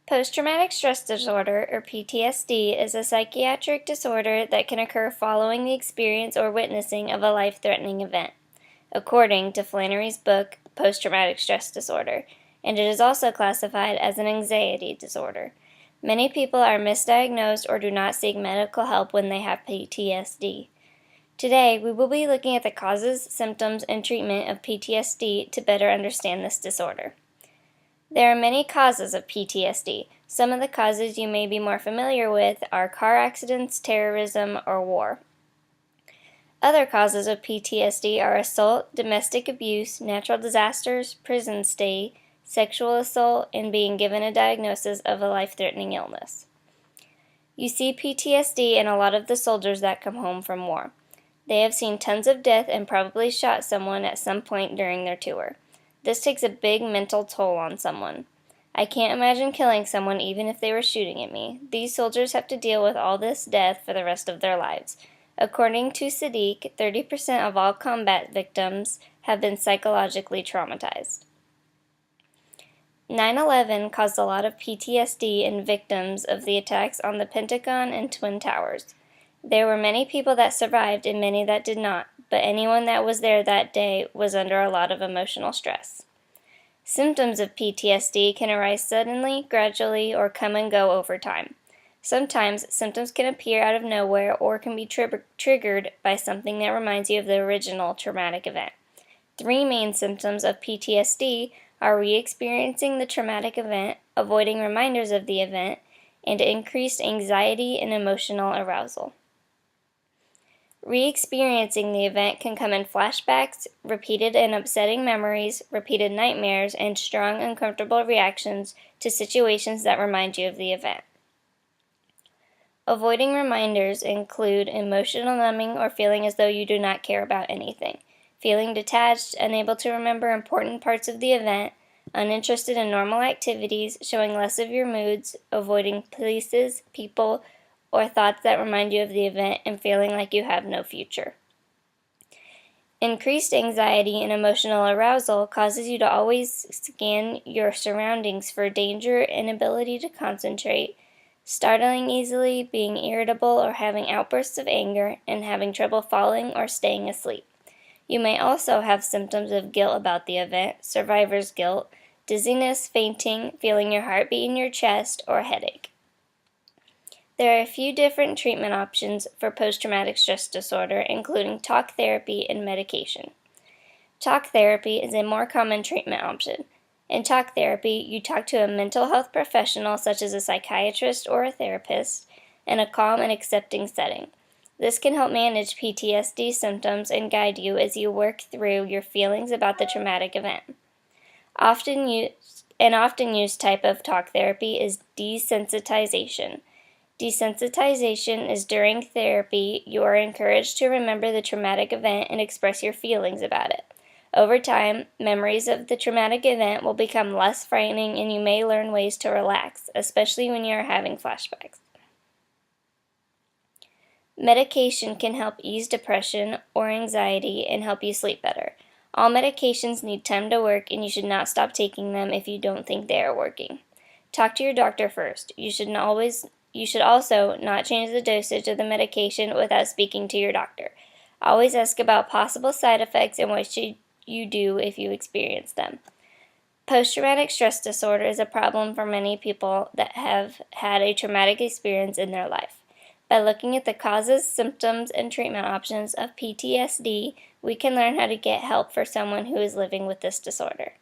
Post-traumatic stress disorder, or PTSD, is a psychiatric disorder that can occur following the experience or witnessing of a life-threatening event, according to Flannery's book, Post-Traumatic Stress Disorder, and it is also classified as an anxiety disorder. Many people are misdiagnosed or do not seek medical help when they have PTSD. Today, we will be looking at the causes, symptoms, and treatment of PTSD to better understand this disorder. There are many causes of PTSD. Some of the causes you may be more familiar with are car accidents, terrorism, or war. Other causes of PTSD are assault, domestic abuse, natural disasters, prison stay, sexual assault, and being given a diagnosis of a life-threatening illness. You see PTSD in a lot of the soldiers that come home from war. They have seen tons of death and probably shot someone at some point during their tour. This takes a big mental toll on someone. I can't imagine killing someone even if they were shooting at me. These soldiers have to deal with all this death for the rest of their lives. According to Sadiq, 30% of all combat victims have been psychologically traumatized. 9/11 caused a lot of PTSD in victims of the attacks on the Pentagon and Twin Towers. There were many people that survived and many that did not, but anyone that was there that day was under a lot of emotional stress. Symptoms of PTSD can arise suddenly, gradually, or come and go over time. Sometimes symptoms can appear out of nowhere or can be triggered by something that reminds you of the original traumatic event. Three main symptoms of PTSD are re-experiencing the traumatic event, avoiding reminders of the event, and increased anxiety and emotional arousal. Re-experiencing the event can come in flashbacks, repeated and upsetting memories, repeated nightmares, and strong, uncomfortable reactions to situations that remind you of the event. Avoiding reminders include emotional numbing or feeling as though you do not care about anything, feeling detached, unable to remember important parts of the event, uninterested in normal activities, showing less of your moods, avoiding places, people, or thoughts that remind you of the event, and feeling like you have no future. Increased anxiety and emotional arousal causes you to always scan your surroundings for danger, inability to concentrate, startling easily, being irritable or having outbursts of anger, and having trouble falling or staying asleep. You may also have symptoms of guilt about the event, survivor's guilt, dizziness, fainting, feeling your heart beat in your chest, or headache. There are a few different treatment options for post-traumatic stress disorder, including talk therapy and medication. Talk therapy is a more common treatment option. In talk therapy, you talk to a mental health professional such as a psychiatrist or a therapist in a calm and accepting setting. This can help manage PTSD symptoms and guide you as you work through your feelings about the traumatic event. Often used type of talk therapy is desensitization. Desensitization is during therapy, you are encouraged to remember the traumatic event and express your feelings about it. Over time, memories of the traumatic event will become less frightening and you may learn ways to relax, especially when you are having flashbacks. Medication can help ease depression or anxiety and help you sleep better. All medications need time to work and you should not stop taking them if you don't think they are working. Talk to your doctor first. You should also not change the dosage of the medication without speaking to your doctor. Always ask about possible side effects and what should you do if you experience them. Post-traumatic stress disorder is a problem for many people that have had a traumatic experience in their life. By looking at the causes, symptoms, and treatment options of PTSD, we can learn how to get help for someone who is living with this disorder.